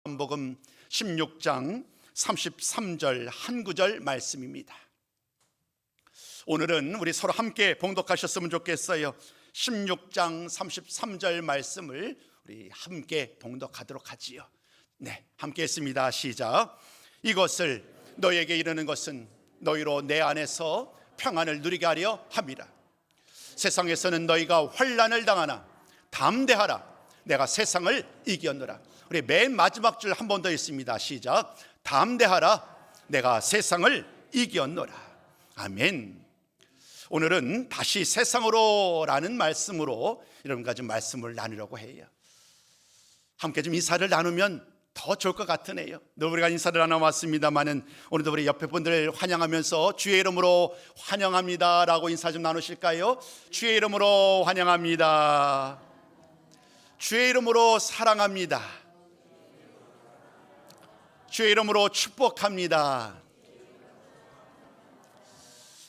요한복음 16장 33절 한 구절 말씀입니다. 오늘은 우리 서로 함께 봉독하셨으면 좋겠어요. 16장 33절 말씀을 우리 함께 봉독하도록 하지요. 네, 함께 했습니다. 시작. 이것을 너희에게 이르는 것은 너희로 내 안에서 평안을 누리게 하려 함이라. 세상에서는 너희가 환난을 당하나 담대하라. 내가 세상을 이겼노라. 우리 맨 마지막 줄 한 번 더 있습니다. 시작. 담대하라. 내가 세상을 이겼노라. 아멘. 오늘은 다시 세상으로 라는 말씀으로 여러분과 좀 말씀을 나누려고 해요. 함께 좀 인사를 나누면 더 좋을 것 같으네요. 우리가 인사를 나눠왔습니다만은 오늘도 우리 옆에 분들을 환영하면서 주의 이름으로 환영합니다 라고 인사 좀 나누실까요? 주의 이름으로 환영합니다. 주의 이름으로 사랑합니다. 주의 이름으로 축복합니다.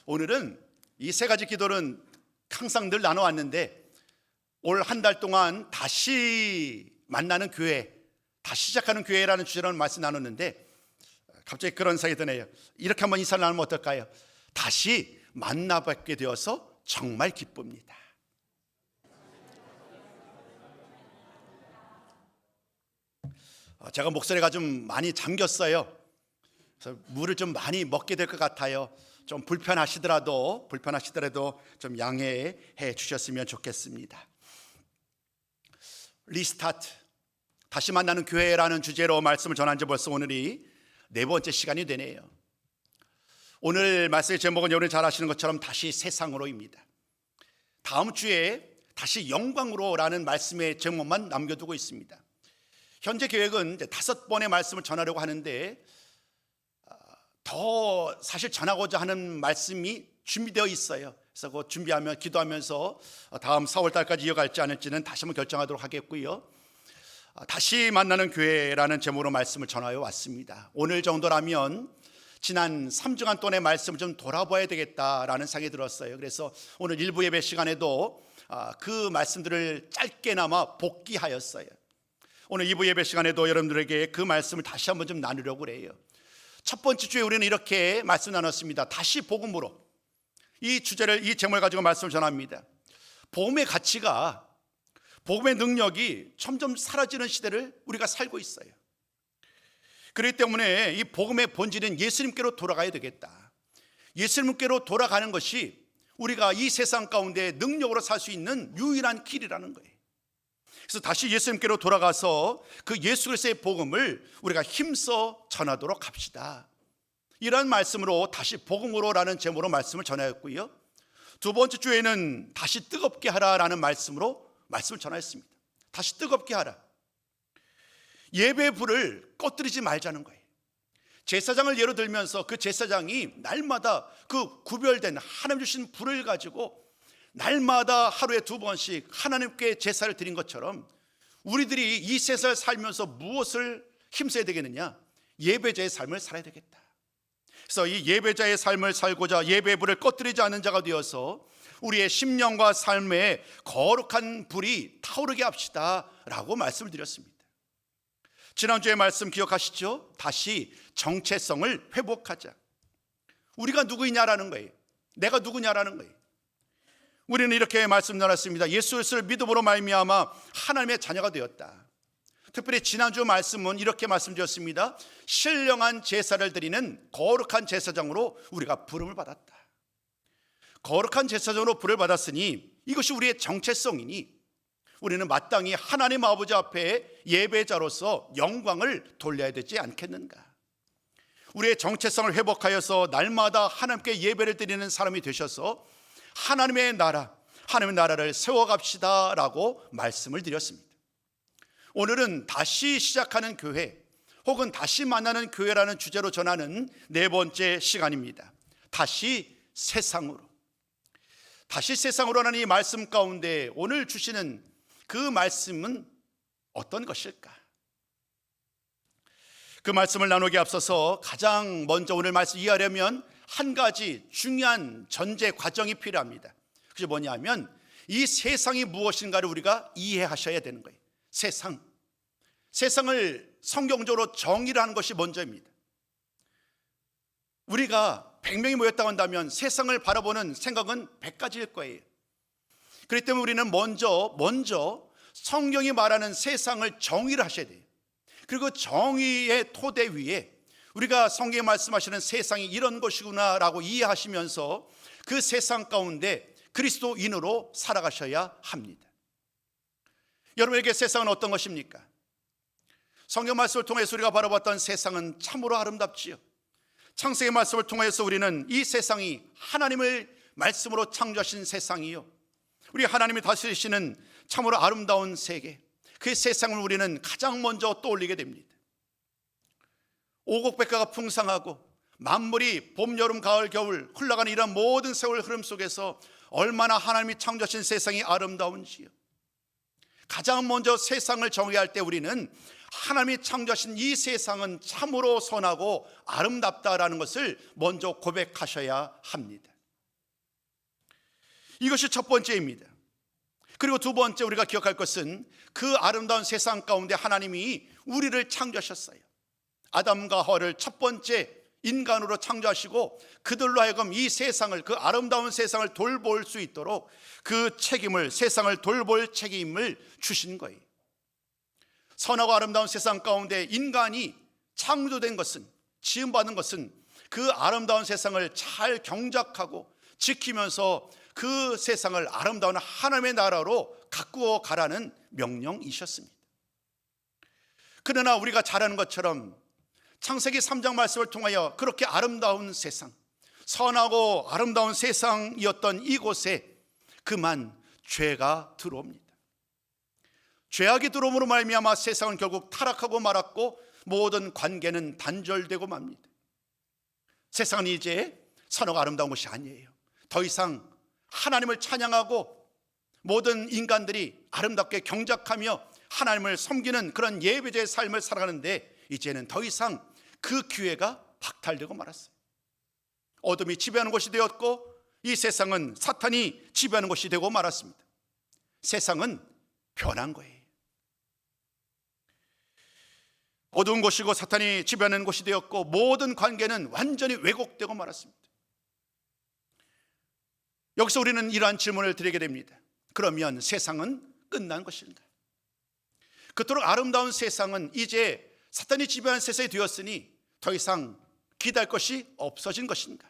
오늘은 이 세 가지 기도는 항상 늘 나눠왔는데 올 한 달 동안 다시 만나는 교회, 다시 시작하는 교회라는 주제로 말씀 나눴는데 갑자기 그런 생각이 드네요. 이렇게 한번 인사를 나누면 어떨까요? 다시 만나뵙게 되어서 정말 기쁩니다. 제가 목소리가 좀 많이 잠겼어요. 그래서 물을 좀 많이 먹게 될 것 같아요. 좀 불편하시더라도 좀 양해해 주셨으면 좋겠습니다. 리스타트, 다시 만나는 교회라는 주제로 말씀을 전한 지 벌써 오늘이 네 번째 시간이 되네요. 오늘 말씀의 제목은 여러분이 잘 아시는 것처럼 다시 세상으로입니다. 다음 주에 다시 영광으로라는 말씀의 제목만 남겨두고 있습니다. 현재 계획은 이제 5번의 말씀을 전하려고 하는데 더 사실 전하고자 하는 말씀이 준비되어 있어요. 그래서 그 준비하면 기도하면서 다음 4월 달까지 이어갈지 않을지는 다시 한번 결정하도록 하겠고요. 다시 만나는 교회라는 제목으로 말씀을 전하여 왔습니다. 오늘 정도라면 지난 3주간 동안의 말씀을 좀 돌아봐야 되겠다라는 생각이 들었어요. 그래서 오늘 일부 예배 시간에도 그 말씀들을 짧게나마 복기하였어요. 오늘 2부 예배 시간에도 여러분들에게 그 말씀을 다시 한번 좀 나누려고 그래요. 첫 번째 주에 우리는 이렇게 말씀 나눴습니다. 다시 복음으로. 이 주제를, 이 제목을 가지고 말씀을 전합니다. 복음의 가치가, 복음의 능력이 점점 사라지는 시대를 우리가 살고 있어요. 그렇기 때문에 이 복음의 본질은 예수님께로 돌아가야 되겠다. 예수님께로 돌아가는 것이 우리가 이 세상 가운데 능력으로 살 수 있는 유일한 길이라는 거예요. 그래서 다시 예수님께로 돌아가서 그 예수 그리스도의 복음을 우리가 힘써 전하도록 합시다. 이런 말씀으로 다시 복음으로라는 제목으로 말씀을 전하였고요. 두 번째 주에는 다시 뜨겁게 하라라는 말씀으로 말씀을 전하였습니다. 다시 뜨겁게 하라. 예배의 불을 꺼뜨리지 말자는 거예요. 제사장을 예로 들면서 그 제사장이 날마다 그 구별된 하나님 주신 불을 가지고 날마다 하루에 2번씩 하나님께 제사를 드린 것처럼 우리들이 이 세상을 살면서 무엇을 힘써야 되겠느냐? 예배자의 삶을 살아야 되겠다. 그래서 이 예배자의 삶을 살고자 예배의 불을 꺼뜨리지 않는 자가 되어서 우리의 심령과 삶에 거룩한 불이 타오르게 합시다 라고 말씀을 드렸습니다. 지난주에 말씀 기억하시죠? 다시 정체성을 회복하자. 우리가 누구이냐라는 거예요. 내가 누구냐라는 거예요. 우리는 이렇게 말씀 나눴습니다. 예수 그리스도를 믿음으로 말미암아 하나님의 자녀가 되었다. 특별히 지난주 말씀은 이렇게 말씀드렸습니다. 신령한 제사를 드리는 거룩한 제사장으로 우리가 부름을 받았다. 거룩한 제사장으로 부름을 받았으니 이것이 우리의 정체성이니 우리는 마땅히 하나님 아버지 앞에 예배자로서 영광을 돌려야 되지 않겠는가? 우리의 정체성을 회복하여서 날마다 하나님께 예배를 드리는 사람이 되셔서 하나님의 나라, 하나님의 나라를 세워갑시다 라고 말씀을 드렸습니다. 오늘은 다시 시작하는 교회 혹은 다시 만나는 교회라는 주제로 전하는 네 번째 시간입니다. 다시 세상으로. 다시 세상으로라는 이 말씀 가운데 오늘 주시는 그 말씀은 어떤 것일까? 그 말씀을 나누기 앞서서 가장 먼저 오늘 말씀 이해하려면 한 가지 중요한 전제 과정이 필요합니다. 그게 뭐냐면 이 세상이 무엇인가를 우리가 이해하셔야 되는 거예요. 세상. 세상을 성경적으로 정의를 하는 것이 먼저입니다. 우리가 100명이 모였다고 한다면 세상을 바라보는 생각은 100가지일 거예요. 그렇기 때문에 우리는 먼저 성경이 말하는 세상을 정의를 하셔야 돼요. 그리고 정의의 토대 위에 우리가 성경에 말씀하시는 세상이 이런 것이구나 라고 이해하시면서 그 세상 가운데 그리스도인으로 살아가셔야 합니다. 여러분에게 세상은 어떤 것입니까? 성경 말씀을 통해서 우리가 바라봤던 세상은 참으로 아름답지요. 창세기 말씀을 통해서 우리는 이 세상이 하나님을 말씀으로 창조하신 세상이요, 우리 하나님이 다스리시는 참으로 아름다운 세계, 그 세상을 우리는 가장 먼저 떠올리게 됩니다. 오곡백과가 풍성하고 만물이 봄, 여름, 가을, 겨울 흘러가는 이런 모든 세월 흐름 속에서 얼마나 하나님이 창조하신 세상이 아름다운지요. 가장 먼저 세상을 정의할 때 우리는 하나님이 창조하신 이 세상은 참으로 선하고 아름답다라는 것을 먼저 고백하셔야 합니다. 이것이 첫 번째입니다. 그리고 두 번째 우리가 기억할 것은 그 아름다운 세상 가운데 하나님이 우리를 창조하셨어요. 아담과 하와를 첫 번째 인간으로 창조하시고 그들로 하여금 이 세상을, 그 아름다운 세상을 돌볼 수 있도록 그 책임을, 세상을 돌볼 책임을 주신 거예요. 선하고 아름다운 세상 가운데 인간이 창조된 것은, 지음받은 것은 그 아름다운 세상을 잘 경작하고 지키면서 그 세상을 아름다운 하나님의 나라로 가꾸어 가라는 명령이셨습니다. 그러나 우리가 잘 아는 것처럼 창세기 3장 말씀을 통하여 그렇게 아름다운 세상, 선하고 아름다운 세상이었던 이곳에 그만 죄가 들어옵니다. 죄악이 들어옴으로 말미암아 세상은 결국 타락하고 말았고 모든 관계는 단절되고 맙니다. 세상은 이제 선하고 아름다운 것이 아니에요. 더 이상 하나님을 찬양하고 모든 인간들이 아름답게 경작하며 하나님을 섬기는 그런 예배자의 삶을 살아가는데 이제는 더 이상 그 기회가 박탈되고 말았어요. 어둠이 지배하는 것이 되었고 이 세상은 사탄이 지배하는 것이 되고 말았습니다. 세상은 변한 거예요. 어두운 곳이고 사탄이 지배하는 곳이 되었고 모든 관계는 완전히 왜곡되고 말았습니다. 여기서 우리는 이러한 질문을 드리게 됩니다. 그러면 세상은 끝난 것인가? 그토록 아름다운 세상은 이제 사탄이 지배하는 세상이 되었으니 더 이상 기대할 것이 없어진 것인가?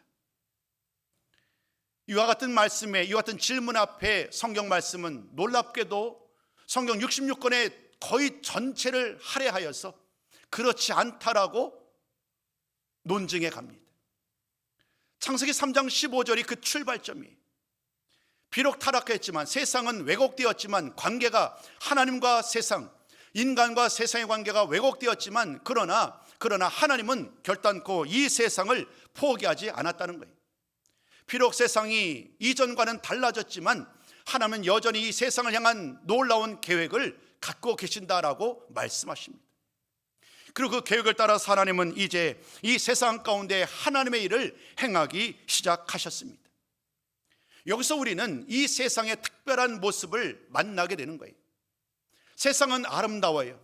이와 같은 말씀에, 이와 같은 질문 앞에 성경 말씀은 놀랍게도 성경 66권의 거의 전체를 할애하여서 그렇지 않다라고 논증해 갑니다. 창세기 3장 15절이 그 출발점이에요. 비록 타락했지만, 세상은 왜곡되었지만, 관계가 하나님과 세상, 인간과 세상의 관계가 왜곡되었지만 그러나 하나님은 결단코 이 세상을 포기하지 않았다는 거예요. 비록 세상이 이전과는 달라졌지만 하나님은 여전히 이 세상을 향한 놀라운 계획을 갖고 계신다라고 말씀하십니다. 그리고 그 계획을 따라서 하나님은 이제 이 세상 가운데 하나님의 일을 행하기 시작하셨습니다. 여기서 우리는 이 세상의 특별한 모습을 만나게 되는 거예요. 세상은 아름다워요.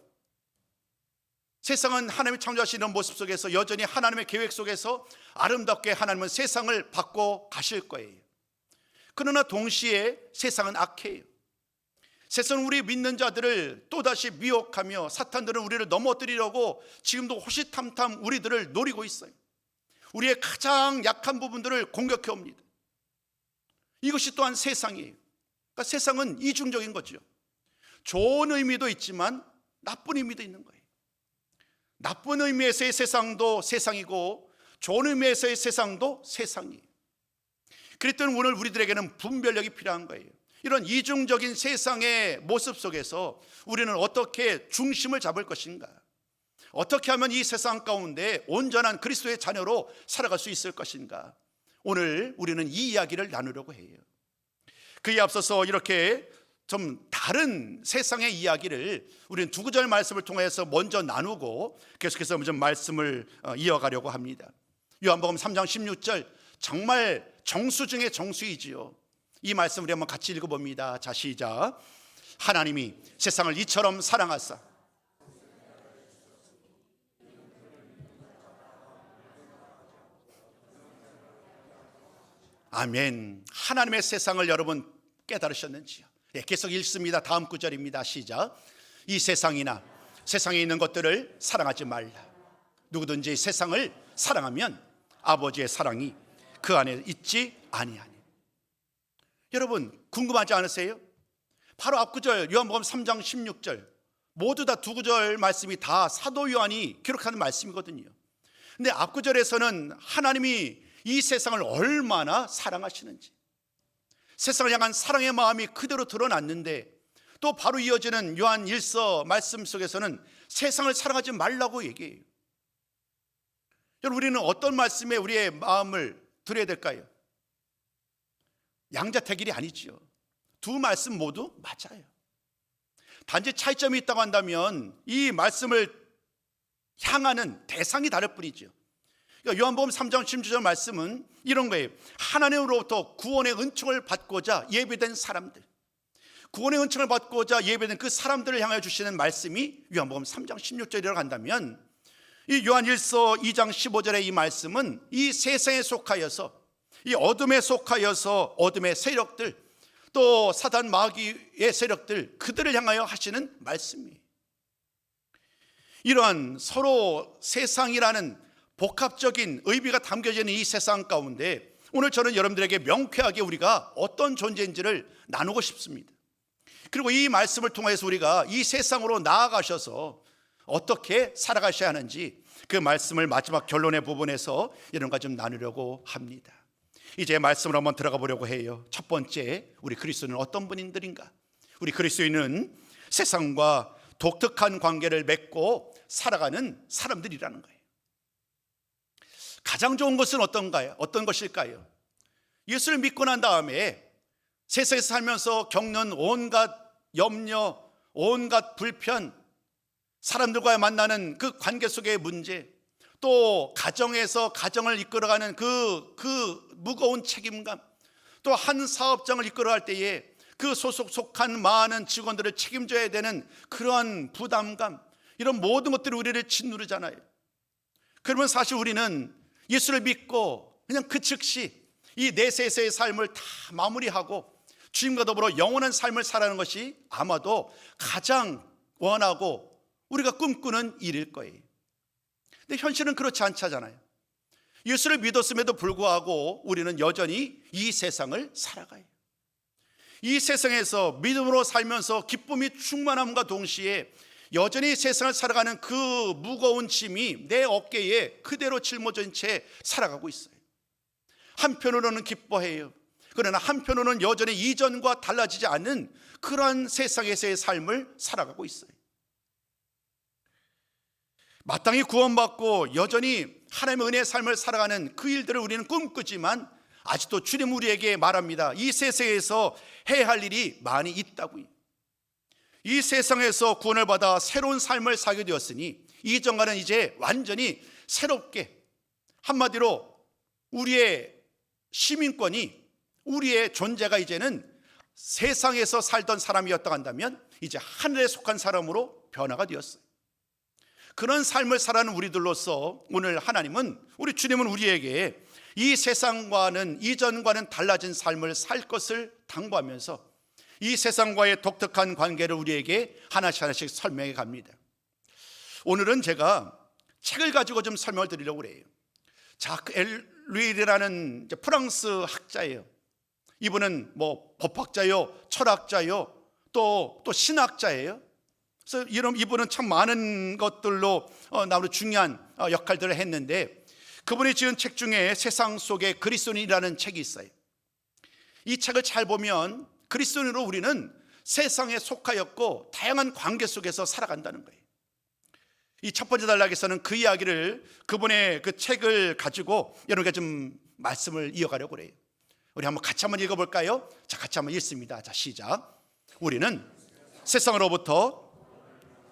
세상은 하나님이 창조하시는 모습 속에서 여전히 하나님의 계획 속에서 아름답게 하나님은 세상을 바꿔 가실 거예요. 그러나 동시에 세상은 악해요. 세상은 우리 믿는 자들을 또다시 미혹하며 사탄들은 우리를 넘어뜨리려고 지금도 호시탐탐 우리들을 노리고 있어요. 우리의 가장 약한 부분들을 공격해 옵니다. 이것이 또한 세상이에요. 그러니까 세상은 이중적인 거죠. 좋은 의미도 있지만 나쁜 의미도 있는 거예요. 나쁜 의미에서의 세상도 세상이고 좋은 의미에서의 세상도 세상이에요. 그랬더니 오늘 우리들에게는 분별력이 필요한 거예요. 이런 이중적인 세상의 모습 속에서 우리는 어떻게 중심을 잡을 것인가? 어떻게 하면 이 세상 가운데 온전한 그리스도의 자녀로 살아갈 수 있을 것인가? 오늘 우리는 이 이야기를 나누려고 해요. 그에 앞서서 이렇게 좀 다른 세상의 이야기를 우리는 두 구절 말씀을 통해서 먼저 나누고 계속해서 좀 말씀을 이어가려고 합니다. 요한복음 3장 16절, 정말 정수 중에 정수이지요. 이 말씀 우리 한번 같이 읽어봅니다. 자, 시작. 하나님이 세상을 이처럼 사랑하사 아멘. 하나님의 세상을 여러분 깨달으셨는지요? 예, 계속 읽습니다. 다음 구절입니다. 시작. 이 세상이나 세상에 있는 것들을 사랑하지 말라. 누구든지 세상을 사랑하면 아버지의 사랑이 그 안에 있지 아니하니. 여러분 궁금하지 않으세요? 바로 앞구절 요한복음 3장 16절 모두 다 두 구절 말씀이 다 사도 요한이 기록하는 말씀이거든요. 근데 앞구절에서는 하나님이 이 세상을 얼마나 사랑하시는지, 세상을 향한 사랑의 마음이 그대로 드러났는데, 또 바로 이어지는 요한 1서 말씀 속에서는 세상을 사랑하지 말라고 얘기해요. 여러분 우리는 어떤 말씀에 우리의 마음을 드려야 될까요? 양자택일이 아니지요. 두 말씀 모두 맞아요. 단지 차이점이 있다고 한다면 이 말씀을 향하는 대상이 다를 뿐이죠. 그러니까 요한복음 3장 16절 말씀은 이런 거예요. 하나님으로부터 구원의 은총을 받고자 예배된 사람들, 구원의 은총을 받고자 예배된 그 사람들을 향하여 주시는 말씀이 요한복음 3장 16절이라고 한다면, 이 요한 1서 2장 15절의 이 말씀은 이 세상에 속하여서, 이 어둠에 속하여서 어둠의 세력들, 또 사단 마귀의 세력들, 그들을 향하여 하시는 말씀이에요. 이러한 서로 세상이라는 복합적인 의미가 담겨져 있는 이 세상 가운데 오늘 저는 여러분들에게 명쾌하게 우리가 어떤 존재인지를 나누고 싶습니다. 그리고 이 말씀을 통해서 우리가 이 세상으로 나아가셔서 어떻게 살아가셔야 하는지 그 말씀을 마지막 결론의 부분에서 이런 것 좀 나누려고 합니다. 이제 말씀으로 한번 들어가 보려고 해요. 첫 번째, 우리 그리스도인은 어떤 분들인가? 우리 그리스도인은 세상과 독특한 관계를 맺고 살아가는 사람들이라는 거예요. 가장 좋은 것은 어떤가요? 어떤 것일까요? 예수를 믿고 난 다음에 세상에서 살면서 겪는 온갖 염려, 온갖 불편, 사람들과의 만나는 그 관계 속의 문제, 또 가정에서 가정을 이끌어가는 그 무거운 책임감, 또 한 사업장을 이끌어갈 때에 그 속한 많은 직원들을 책임져야 되는 그러한 부담감, 이런 모든 것들이 우리를 짓누르잖아요. 그러면 사실 우리는 예수를 믿고 그냥 그 즉시 이 내세에서의 삶을 다 마무리하고 주님과 더불어 영원한 삶을 살아가는 것이 아마도 가장 원하고 우리가 꿈꾸는 일일 거예요. 근데 현실은 그렇지 않잖아요. 예수를 믿었음에도 불구하고 우리는 여전히 이 세상을 살아가요. 이 세상에서 믿음으로 살면서 기쁨이 충만함과 동시에 여전히 세상을 살아가는 그 무거운 짐이 내 어깨에 그대로 짊어진 채 살아가고 있어요. 한편으로는 기뻐해요. 그러나 한편으로는 여전히 이전과 달라지지 않는 그러한 세상에서의 삶을 살아가고 있어요. 마땅히 구원받고 여전히 하나님의 은혜의 삶을 살아가는 그 일들을 우리는 꿈꾸지만 아직도 주님 우리에게 말합니다. 이 세상에서 해야 할 일이 많이 있다고요. 이 세상에서 구원을 받아 새로운 삶을 살게 되었으니 이전과는 이제 완전히 새롭게, 한마디로 우리의 시민권이, 우리의 존재가 이제는 세상에서 살던 사람이었다고 한다면 이제 하늘에 속한 사람으로 변화가 되었어요. 그런 삶을 살아가는 우리들로서 오늘 하나님은, 우리 주님은 우리에게 이 세상과는, 이전과는 달라진 삶을 살 것을 당부하면서 이 세상과의 독특한 관계를 우리에게 하나씩 설명해 갑니다. 오늘은 제가 책을 가지고 좀 설명을 드리려고 그래요. 자크 엘루일이라는 프랑스 학자예요. 이분은 법학자요, 철학자요, 또 신학자예요. 그래서 이분은 참 많은 것들로 나로 중요한 역할들을 했는데, 그분이 지은 책 중에 세상 속의 그리스도인이라는 책이 있어요. 이 책을 잘 보면 그리스도인으로 우리는 세상에 속하였고 다양한 관계 속에서 살아간다는 거예요. 이 첫 번째 단락에서는 그 이야기를, 그분의 그 책을 가지고 여러분께 좀 말씀을 이어가려고 그래요. 우리 한번 같이 한번 읽어볼까요? 자, 같이 한번 읽습니다. 자, 시작. 우리는 세상으로부터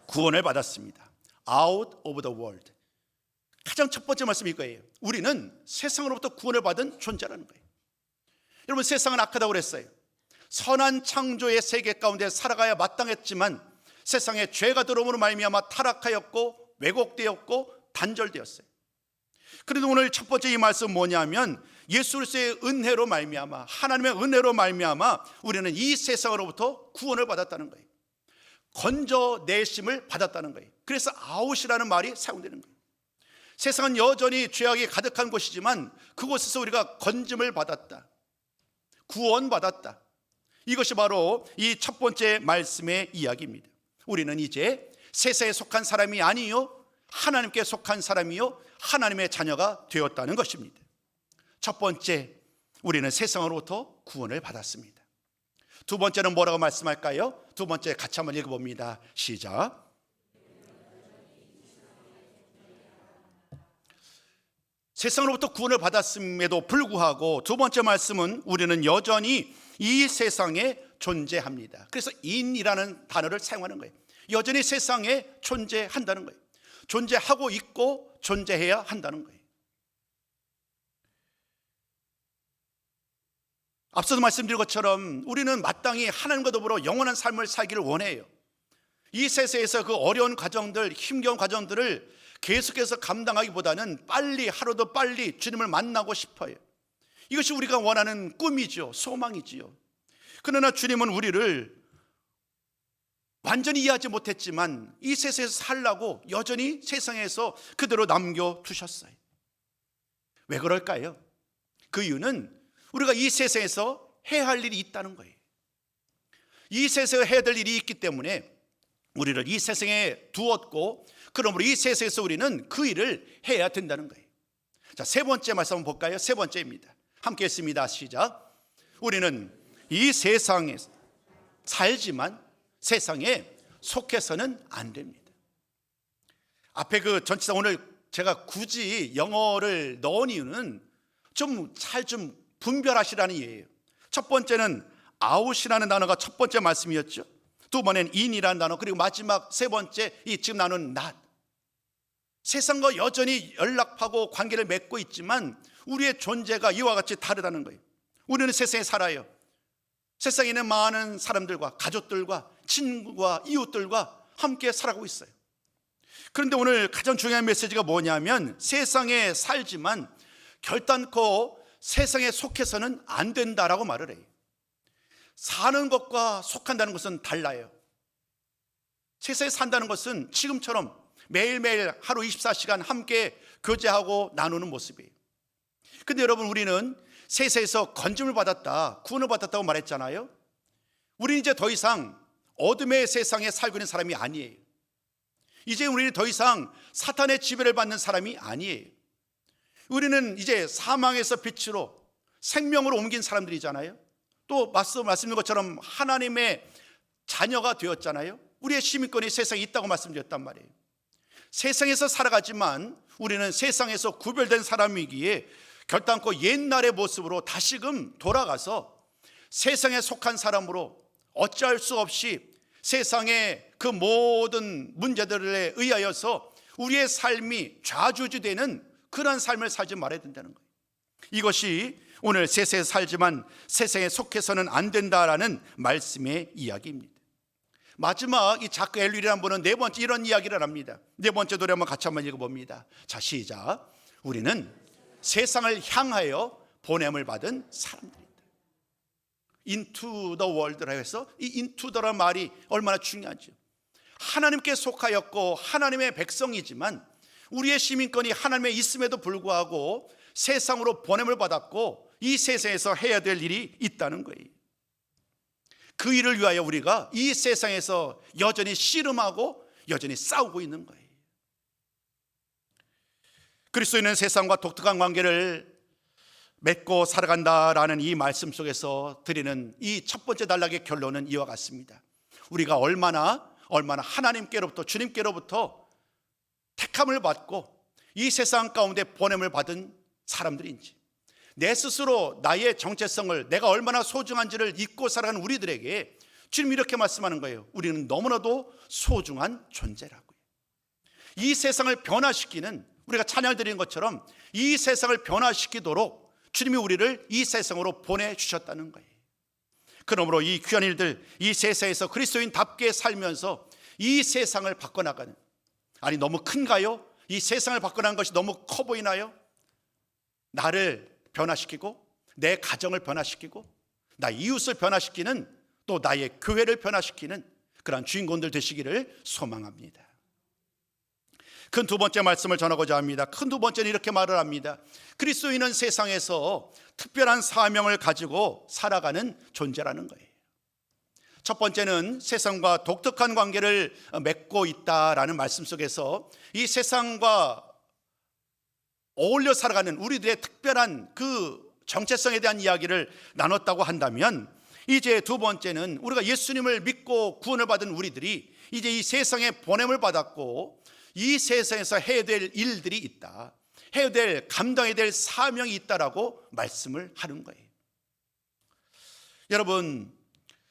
구원을 받았습니다. Out of the world. 가장 첫 번째 말씀이 이거예요. 우리는 세상으로부터 구원을 받은 존재라는 거예요. 여러분, 세상은 악하다고 그랬어요. 선한 창조의 세계 가운데 살아가야 마땅했지만 세상에 죄가 들어옴으로 말미암아 타락하였고 왜곡되었고 단절되었어요. 그런데 오늘 첫 번째 이 말씀 뭐냐면 예수 그리스도의 은혜로 말미암아, 하나님의 은혜로 말미암아 우리는 이 세상으로부터 구원을 받았다는 거예요. 건져내심을 받았다는 거예요. 그래서 아웃이라는 말이 사용되는 거예요. 세상은 여전히 죄악이 가득한 곳이지만 그곳에서 우리가 건짐을 받았다, 구원받았다. 이것이 바로 이 첫 번째 말씀의 이야기입니다. 우리는 이제 세상에 속한 사람이 아니요 하나님께 속한 사람이요 하나님의 자녀가 되었다는 것입니다. 첫 번째, 우리는 세상으로부터 구원을 받았습니다. 두 번째는 뭐라고 말씀할까요? 두 번째 같이 한번 읽어봅니다. 시작. 세상으로부터 구원을 받았음에도 불구하고 두 번째 말씀은 우리는 여전히 이 세상에 존재합니다. 그래서 인이라는 단어를 사용하는 거예요. 여전히 세상에 존재한다는 거예요. 존재하고 있고 존재해야 한다는 거예요. 앞서도 말씀드린 것처럼 우리는 마땅히 하나님과 더불어 영원한 삶을 살기를 원해요. 이 세상에서 그 어려운 과정들, 힘겨운 과정들을 계속해서 감당하기보다는 빨리, 하루도 빨리 주님을 만나고 싶어요. 이것이 우리가 원하는 꿈이죠, 소망이지요. 그러나 주님은 우리를 완전히 이해하지 못했지만 이 세상에서 살라고 여전히 세상에서 그대로 남겨두셨어요. 왜 그럴까요? 그 이유는 우리가 이 세상에서 해야 할 일이 있다는 거예요. 이 세상에 해야 될 일이 있기 때문에 우리를 이 세상에 두었고, 그러므로 이 세상에서 우리는 그 일을 해야 된다는 거예요. 자, 세 번째 말씀 한번 볼까요? 세 번째입니다. 함께 했습니다. 시작. 우리는 이 세상에 살지만 세상에 속해서는 안 됩니다. 앞에 그 전치사 오늘 제가 굳이 영어를 넣은 이유는 좀 분별하시라는 이유예요. 첫 번째는 out이라는 단어가 첫 번째 말씀이었죠. 두 번째는 in이라는 단어, 그리고 마지막 세 번째 이 지금 나누는 not. 세상과 여전히 연락하고 관계를 맺고 있지만 우리의 존재가 이와 같이 다르다는 거예요. 우리는 세상에 살아요. 세상에 있는 많은 사람들과 가족들과 친구와 이웃들과 함께 살아가고 있어요. 그런데 오늘 가장 중요한 메시지가 뭐냐면 세상에 살지만 결단코 세상에 속해서는 안 된다라고 말을 해요. 사는 것과 속한다는 것은 달라요. 세상에 산다는 것은 지금처럼 매일매일 하루 24시간 함께 교제하고 나누는 모습이에요. 근데 여러분, 우리는 세상에서 건짐을 받았다, 구원을 받았다고 말했잖아요. 우리는 이제 더 이상 어둠의 세상에 살고 있는 사람이 아니에요. 이제 우리는 더 이상 사탄의 지배를 받는 사람이 아니에요. 우리는 이제 사망에서 빛으로 생명으로 옮긴 사람들이잖아요. 또 말씀드린 것처럼 하나님의 자녀가 되었잖아요. 우리의 시민권이 세상에 있다고 말씀드렸단 말이에요. 세상에서 살아가지만 우리는 세상에서 구별된 사람이기에 결단코 옛날의 모습으로 다시금 돌아가서 세상에 속한 사람으로 어찌할 수 없이 세상의 그 모든 문제들에 의하여서 우리의 삶이 좌지우지되는 그런 삶을 살지 말아야 된다는 거예요. 이것이 오늘 세상에 살지만 세상에 속해서는 안 된다라는 말씀의 이야기입니다. 마지막 이 자크 엘윌이라는 분은 네 번째 이런 이야기를 합니다. 네 번째 노래 한번 읽어봅니다. 자, 시작. 우리는 세상을 향하여 보냄을 받은 사람들이다. into the world라고 해서 이 into the라는 말이 얼마나 중요하죠. 하나님께 속하였고 하나님의 백성이지만 우리의 시민권이 하나님에 있음에도 불구하고 세상으로 보냄을 받았고 이 세상에서 해야 될 일이 있다는 거예요. 그 일을 위하여 우리가 이 세상에서 여전히 씨름하고 여전히 싸우고 있는 거예요. 그리스도인은 세상과 독특한 관계를 맺고 살아간다라는 이 말씀 속에서 드리는 이 첫 번째 단락의 결론은 이와 같습니다. 우리가 얼마나 하나님께로부터, 주님께로부터 택함을 받고 이 세상 가운데 보냄을 받은 사람들인지, 내 스스로 나의 정체성을, 내가 얼마나 소중한지를 잊고 살아가는 우리들에게 주님이 이렇게 말씀하는 거예요. 우리는 너무나도 소중한 존재라고요. 이 세상을 변화시키는, 우리가 찬양을 드리는 것처럼 이 세상을 변화시키도록 주님이 우리를 이 세상으로 보내주셨다는 거예요. 그러므로 이 귀한 일들, 이 세상에서 그리스도인답게 살면서 이 세상을 바꿔나가는, 아니 너무 큰가요? 이 세상을 바꿔나가는 것이 너무 커 보이나요? 나를 변화시키고 내 가정을 변화시키고 나 이웃을 변화시키는, 또 나의 교회를 변화시키는 그러한 주인공들 되시기를 소망합니다. 큰 두 번째 말씀을 전하고자 합니다. 큰 두 번째는 이렇게 말을 합니다. 그리스도인은 세상에서 특별한 사명을 가지고 살아가는 존재라는 거예요. 첫 번째는 세상과 독특한 관계를 맺고 있다라는 말씀 속에서 이 세상과 어울려 살아가는 우리들의 특별한 그 정체성에 대한 이야기를 나눴다고 한다면, 이제 두 번째는 우리가 예수님을 믿고 구원을 받은 우리들이 이제 이 세상에 보냄을 받았고 이 세상에서 해야 될 일들이 있다, 해야 될, 감당해야 될 사명이 있다라고 말씀을 하는 거예요. 여러분,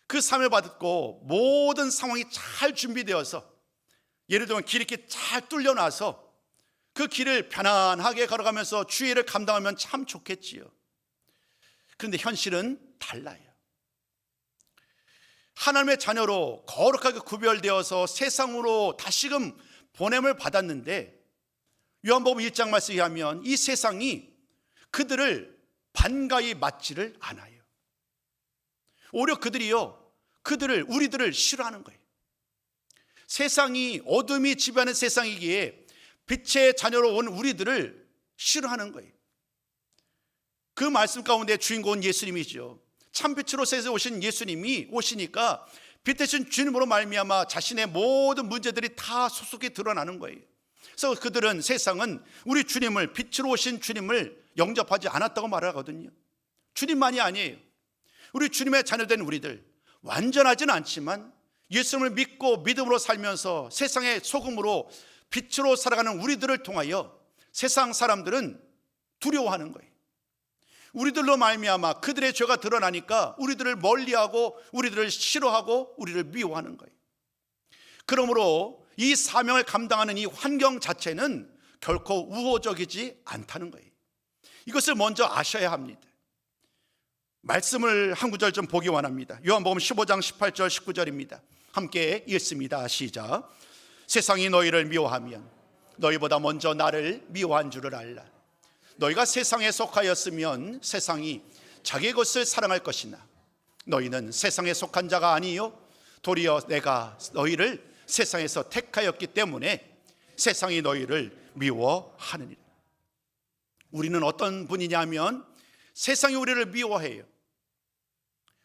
그 사명을 받고 모든 상황이 잘 준비되어서, 예를 들면 길이 이렇게 잘 뚫려놔서 그 길을 편안하게 걸어가면서 주의를 감당하면 참 좋겠지요. 그런데 현실은 달라요. 하나님의 자녀로 거룩하게 구별되어서 세상으로 다시금 보냄을 받았는데, 요한복음 1장 말씀에 의하면 이 세상이 그들을 반가이 맞지를 않아요. 오히려 우리들을 싫어하는 거예요. 세상이 어둠이 지배하는 세상이기에 빛의 자녀로 온 우리들을 싫어하는 거예요. 그 말씀 가운데 주인공은 예수님이죠. 참빛으로 세상에 오신 예수님이 오시니까 빛 대신 주님으로 말미암아 자신의 모든 문제들이 다 속속히 드러나는 거예요. 그래서 그들은, 세상은 우리 주님을, 빛으로 오신 주님을 영접하지 않았다고 말하거든요. 주님만이 아니에요. 우리 주님의 자녀된 우리들, 완전하지는 않지만 예수님을 믿고 믿음으로 살면서 세상의 소금으로 빛으로 살아가는 우리들을 통하여 세상 사람들은 두려워하는 거예요. 우리들로 말미암아 그들의 죄가 드러나니까 우리들을 멀리하고 우리들을 싫어하고 우리를 미워하는 거예요. 그러므로 이 사명을 감당하는 이 환경 자체는 결코 우호적이지 않다는 거예요. 이것을 먼저 아셔야 합니다. 말씀을 한 구절 좀 보기 원합니다. 요한복음 15장 18절 19절입니다. 함께 읽습니다. 시작. 세상이 너희를 미워하면 너희보다 먼저 나를 미워한 줄을 알라. 너희가 세상에 속하였으면 세상이 자기 것을 사랑할 것이나 너희는 세상에 속한 자가 아니요 도리어 내가 너희를 세상에서 택하였기 때문에 세상이 너희를 미워하느니라. 우리는 어떤 분이냐면 세상이 우리를 미워해요.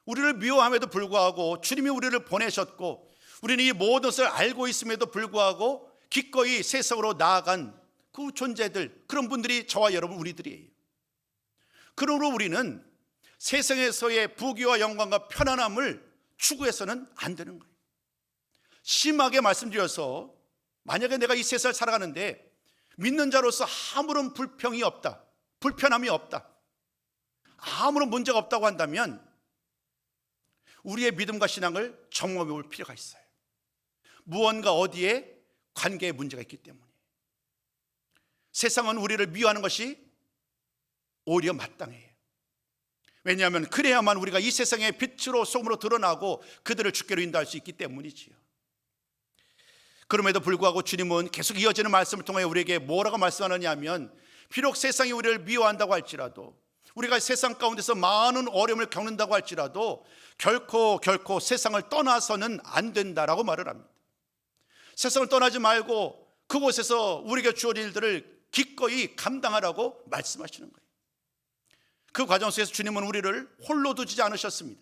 우리를 미워함에도 불구하고 주님이 우리를 보내셨고 우리는 이 모든 것을 알고 있음에도 불구하고 기꺼이 세상으로 나아간 그 존재들, 그런 분들이 저와 여러분 우리들이에요. 그러므로 우리는 세상에서의 부귀와 영광과 편안함을 추구해서는 안 되는 거예요. 심하게 말씀드려서 만약에 내가 이 세상을 살아가는데 믿는 자로서 아무런 불평이 없다, 불편함이 없다, 아무런 문제가 없다고 한다면 우리의 믿음과 신앙을 점검해 볼 필요가 있어요. 무언가 어디에 관계에 문제가 있기 때문에. 세상은 우리를 미워하는 것이 오히려 마땅해요. 왜냐하면 그래야만 우리가 이 세상의 빛으로 소금으로 드러나고 그들을 주께로 인도할 수 있기 때문이지요. 그럼에도 불구하고 주님은 계속 이어지는 말씀을 통해 우리에게 뭐라고 말씀하느냐 하면, 비록 세상이 우리를 미워한다고 할지라도, 우리가 세상 가운데서 많은 어려움을 겪는다고 할지라도 결코 세상을 떠나서는 안 된다라고 말을 합니다. 세상을 떠나지 말고 그곳에서 우리에게 주어진 일들을 기꺼이 감당하라고 말씀하시는 거예요. 그 과정 속에서 주님은 우리를 홀로 두지 않으셨습니다.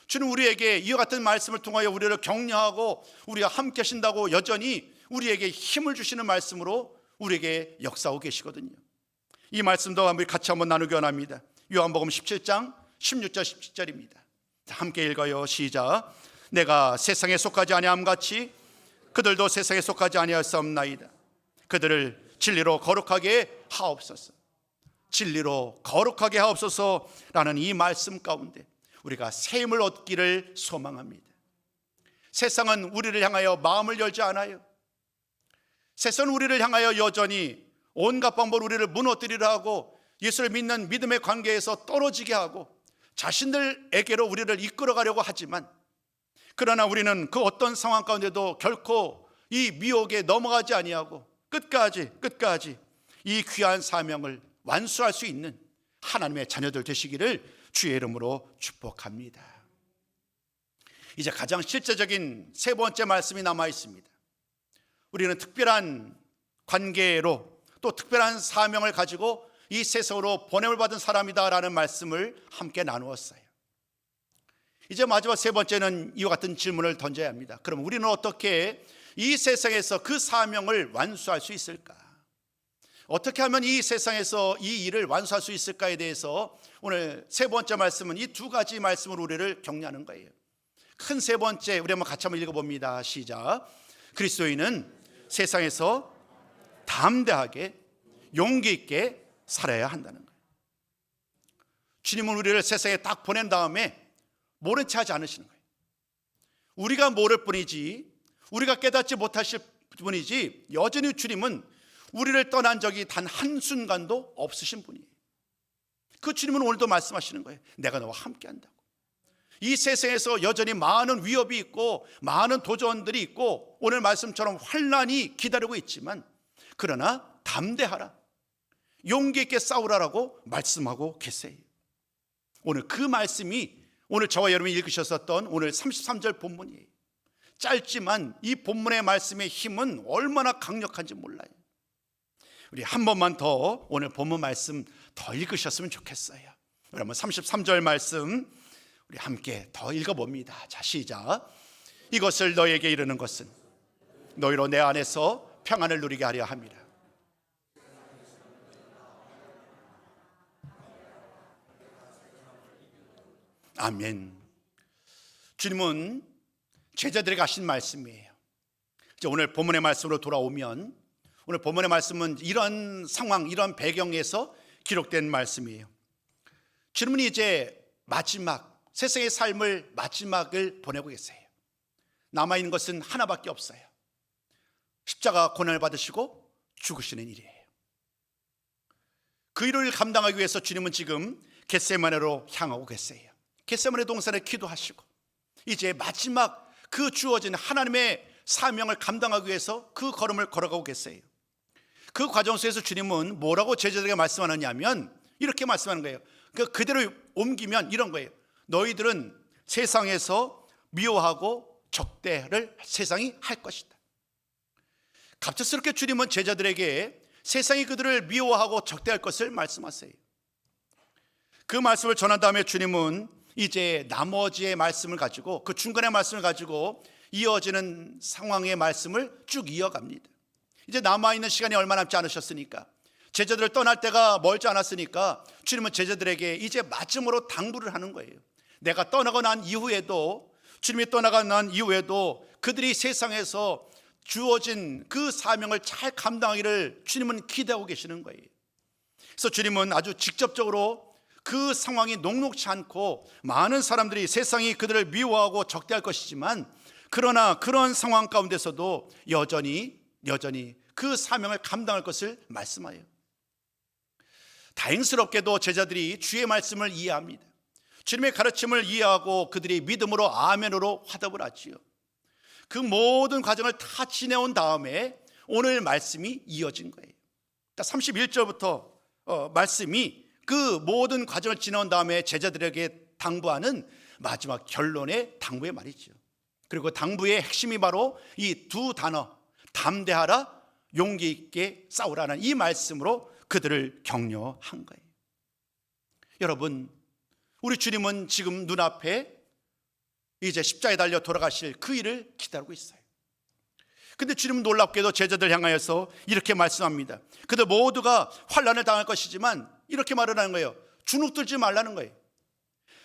주는 우리에게 이와 같은 말씀을 통하여 우리를 격려하고 우리가 함께 하신다고 여전히 우리에게 힘을 주시는 말씀으로 우리에게 역사하고 계시거든요. 이 말씀도 같이 한번 나누기 원합니다. 요한복음 17장 16절 17절입니다. 함께 읽어요. 시작. 내가 세상에 속하지 아니함 같이 그들도 세상에 속하지 아니하였사옵나이다. 그들을 진리로 거룩하게 하옵소서. 진리로 거룩하게 하옵소서라는 이 말씀 가운데 우리가 새 힘을 얻기를 소망합니다. 세상은 우리를 향하여 마음을 열지 않아요. 세상은 우리를 향하여 여전히 온갖 방법으로 우리를 무너뜨리려 하고 예수를 믿는 믿음의 관계에서 떨어지게 하고 자신들에게로 우리를 이끌어가려고 하지만, 그러나 우리는 그 어떤 상황 가운데도 결코 이 미혹에 넘어가지 아니하고 끝까지 이 귀한 사명을 완수할 수 있는 하나님의 자녀들 되시기를 주의 이름으로 축복합니다. 이제 가장 실제적인 세 번째 말씀이 남아 있습니다. 우리는 특별한 관계로 또 특별한 사명을 가지고 이 세상으로 보냄을 받은 사람이다라는 말씀을 함께 나누었어요. 이제 마지막 세 번째는 이와 같은 질문을 던져야 합니다. 그럼 우리는 어떻게 이 세상에서 그 사명을 완수할 수 있을까? 어떻게 하면 이 세상에서 이 일을 완수할 수 있을까에 대해서 오늘 세 번째 말씀은 이 두 가지 말씀으로 우리를 격려하는 거예요. 큰 세 번째, 우리 한번 같이 한번 읽어봅니다. 시작. 그리스도인은 세상에서 담대하게 용기 있게 살아야 한다는 거예요. 주님은 우리를 세상에 딱 보낸 다음에 모른 채 하지 않으시는 거예요. 우리가 모를 뿐이지, 우리가 깨닫지 못하실 뿐이지, 여전히 주님은 우리를 떠난 적이 단 한순간도 없으신 분이에요. 그 주님은 오늘도 말씀하시는 거예요. 내가 너와 함께 한다고. 이 세상에서 여전히 많은 위협이 있고 많은 도전들이 있고 오늘 말씀처럼 환난이 기다리고 있지만, 그러나 담대하라, 용기 있게 싸우라라고 말씀하고 계세요. 오늘 그 말씀이 오늘 저와 여러분이 읽으셨었던 오늘 33절 본문이에요. 짧지만 이 본문의 말씀의 힘은 얼마나 강력한지 몰라요. 우리 한 번만 더 오늘 본문 말씀 더 읽으셨으면 좋겠어요. 여러분 33절 말씀 우리 함께 더 읽어봅니다. 자, 시작. 이것을 너에게 이르는 것은 너희로 내 안에서 평안을 누리게 하려 함이라. 아멘. 주님은 제자들에게 하신 말씀이에요. 이제 오늘 본문의 말씀으로 돌아오면, 오늘 본문의 말씀은 이런 상황, 이런 배경에서 기록된 말씀이에요. 주님은 이제 마지막, 세상의 삶을 마지막을 보내고 계세요. 남아있는 것은 하나밖에 없어요. 십자가 고난을 받으시고 죽으시는 일이에요. 그 일을 감당하기 위해서 주님은 지금 겟세마네로 향하고 계세요. 겟세마네 동산에 기도하시고 이제 마지막 그 주어진 하나님의 사명을 감당하기 위해서 그 걸음을 걸어가고 계세요. 그 과정 속에서 주님은 뭐라고 제자들에게 말씀하느냐면 이렇게 말씀하는 거예요. 그대로 옮기면 이런 거예요. 너희들은 세상에서 미워하고 적대를 세상이 할 것이다. 갑작스럽게 주님은 제자들에게 세상이 그들을 미워하고 적대할 것을 말씀하세요. 그 말씀을 전한 다음에 주님은 이제 나머지의 말씀을 가지고, 그 중간의 말씀을 가지고 이어지는 상황의 말씀을 쭉 이어갑니다. 이제 남아있는 시간이 얼마 남지 않으셨으니까, 제자들을 떠날 때가 멀지 않았으니까 주님은 제자들에게 이제 마지막으로 당부를 하는 거예요. 내가 떠나고 난 이후에도, 주님이 떠나고 난 이후에도 그들이 세상에서 주어진 그 사명을 잘 감당하기를 주님은 기대하고 계시는 거예요. 그래서 주님은 아주 직접적으로 그 상황이 녹록지 않고 많은 사람들이 세상이 그들을 미워하고 적대할 것이지만, 그러나 그런 상황 가운데서도 여전히 그 사명을 감당할 것을 말씀하여요. 다행스럽게도 제자들이 주의 말씀을 이해합니다. 주님의 가르침을 이해하고 그들이 믿음으로 아멘으로 화답을 하지요. 그 모든 과정을 다 지내온 다음에 오늘 말씀이 이어진 거예요. 31절부터 말씀이 그 모든 과정을 지나온 다음에 제자들에게 당부하는 마지막 결론의 당부의 말이죠. 그리고 당부의 핵심이 바로 이 두 단어, 담대하라, 용기 있게 싸우라는 이 말씀으로 그들을 격려한 거예요. 여러분, 우리 주님은 지금 눈앞에 이제 십자가에 달려 돌아가실 그 일을 기다리고 있어요. 근데 주님은 놀랍게도 제자들 향하여서 이렇게 말씀합니다. 그들 모두가 환난을 당할 것이지만 이렇게 말을 하는 거예요. 주눅들지 말라는 거예요.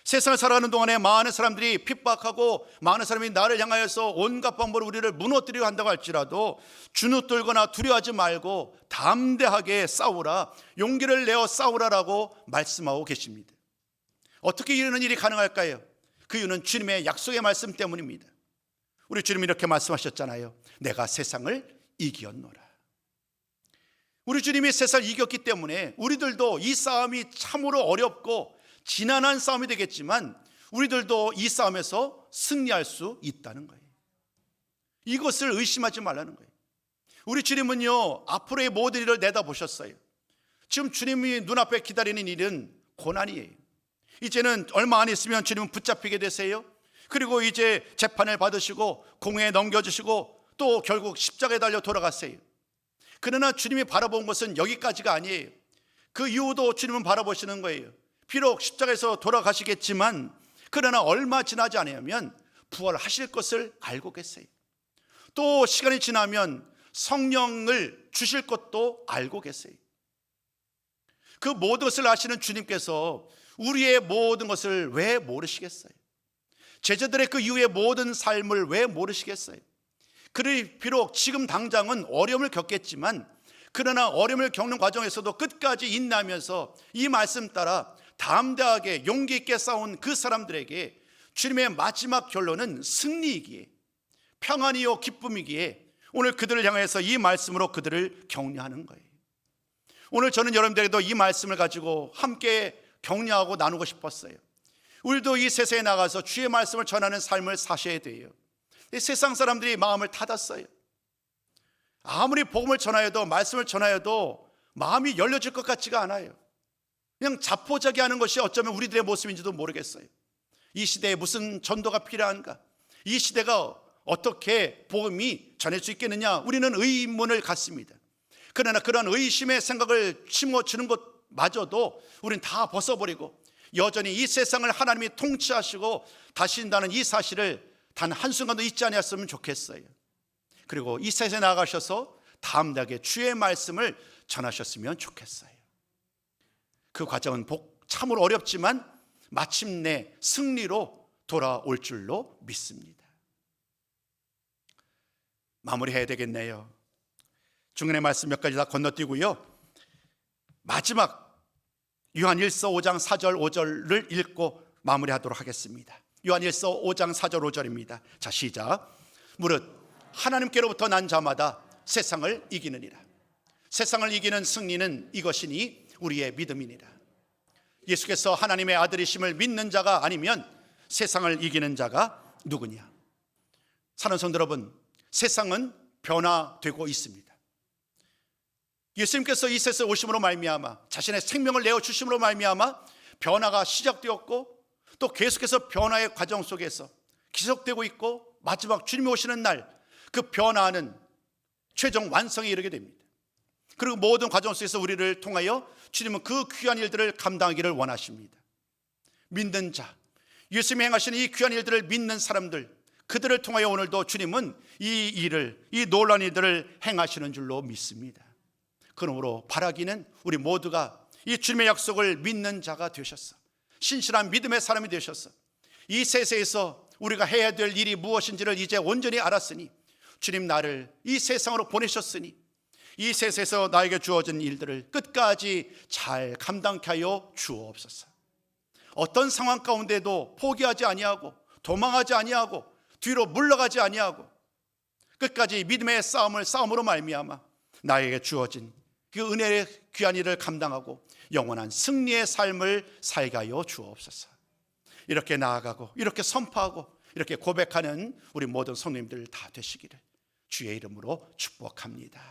세상을 살아가는 동안에 많은 사람들이 핍박하고 많은 사람이 나를 향하여서 온갖 방법으로 우리를 무너뜨리려 한다고 할지라도 주눅들거나 두려워하지 말고 담대하게 싸우라, 용기를 내어 싸우라라고 말씀하고 계십니다. 어떻게 이런 일이 가능할까요? 그 이유는 주님의 약속의 말씀 때문입니다. 우리 주님이 이렇게 말씀하셨잖아요. 내가 세상을 이기었노라. 우리 주님이 세상을 이겼기 때문에 우리들도 이 싸움이 참으로 어렵고 지난한 싸움이 되겠지만 우리들도 이 싸움에서 승리할 수 있다는 거예요. 이것을 의심하지 말라는 거예요. 우리 주님은요, 앞으로의 모든 일을 내다보셨어요. 지금 주님이 눈앞에 기다리는 일은 고난이에요. 이제는 얼마 안 있으면 주님은 붙잡히게 되세요. 그리고 이제 재판을 받으시고 공회에 넘겨주시고 또 결국 십자가에 달려 돌아가세요. 그러나 주님이 바라본 것은 여기까지가 아니에요. 그 이후도 주님은 바라보시는 거예요. 비록 십자가에서 돌아가시겠지만 그러나 얼마 지나지 않으면 부활하실 것을 알고 계세요. 또 시간이 지나면 성령을 주실 것도 알고 계세요. 그 모든 것을 아시는 주님께서 우리의 모든 것을 왜 모르시겠어요? 제자들의 그 이후의 모든 삶을 왜 모르시겠어요? 그를 비록 지금 당장은 어려움을 겪겠지만 그러나 어려움을 겪는 과정에서도 끝까지 인내하면서 이 말씀 따라 담대하게 용기 있게 싸운 그 사람들에게 주님의 마지막 결론은 승리이기에 평안이요 기쁨이기에 오늘 그들을 향해서 이 말씀으로 그들을 격려하는 거예요. 오늘 저는 여러분들에게도 이 말씀을 가지고 함께 격려하고 나누고 싶었어요. 우리도 이 세상에 나가서 주의 말씀을 전하는 삶을 사셔야 돼요. 세상 사람들이 마음을 닫았어요. 아무리 복음을 전하여도 말씀을 전하여도 마음이 열려질 것 같지가 않아요. 그냥 자포자기하는 것이 어쩌면 우리들의 모습인지도 모르겠어요. 이 시대에 무슨 전도가 필요한가? 이 시대가 어떻게 복음이 전할 수 있겠느냐? 우리는 의문을 갖습니다. 그러나 그런 의심의 생각을 심어주는 것마저도 우리는 다 벗어버리고 여전히 이 세상을 하나님이 통치하시고 다스린다는 이 사실을 단 한순간도 잊지 않았으면 좋겠어요. 그리고 이 세상에 나가셔서 담대하게 주의 말씀을 전하셨으면 좋겠어요. 그 과정은 참으로 어렵지만 마침내 승리로 돌아올 줄로 믿습니다. 마무리해야 되겠네요. 중간의 말씀 몇 가지 다 건너뛰고요. 마지막 요한일서 5장 4절 5절을 읽고 마무리하도록 하겠습니다. 요한일서 5장 4절 5절입니다. 자, 시작. 무릇 하나님께로부터 난 자마다 세상을 이기느니라. 세상을 이기는 승리는 이것이니 우리의 믿음이니라. 예수께서 하나님의 아들이심을 믿는 자가 아니면 세상을 이기는 자가 누구냐? 사랑하는 성도 여러분, 세상은 변화되고 있습니다. 예수님께서 이 세상에 오심으로 말미암아 자신의 생명을 내어주심으로 말미암아 변화가 시작되었고 또 계속해서 변화의 과정 속에서 지속되고 있고 마지막 주님이 오시는 날 그 변화는 최종 완성에 이르게 됩니다. 그리고 모든 과정 속에서 우리를 통하여 주님은 그 귀한 일들을 감당하기를 원하십니다. 믿는 자, 예수님이 행하시는 이 귀한 일들을 믿는 사람들, 그들을 통하여 오늘도 주님은 이 놀라운 일들을 행하시는 줄로 믿습니다. 그러므로 바라기는 우리 모두가 이 주님의 약속을 믿는 자가 되셨어. 신실한 믿음의 사람이 되셨어. 이 세상에서 우리가 해야 될 일이 무엇인지를 이제 온전히 알았으니 주님 나를 이 세상으로 보내셨으니 이 세상에서 나에게 주어진 일들을 끝까지 잘 감당케 하여 주옵소서. 어떤 상황 가운데도 포기하지 아니하고 도망하지 아니하고 뒤로 물러가지 아니하고 끝까지 믿음의 싸움으로 말미암아 나에게 주어진 그 은혜의 귀한 일을 감당하고 영원한 승리의 삶을 살게 하여 주옵소서. 이렇게 나아가고 이렇게 선포하고 이렇게 고백하는 우리 모든 성도님들 다 되시기를 주의 이름으로 축복합니다.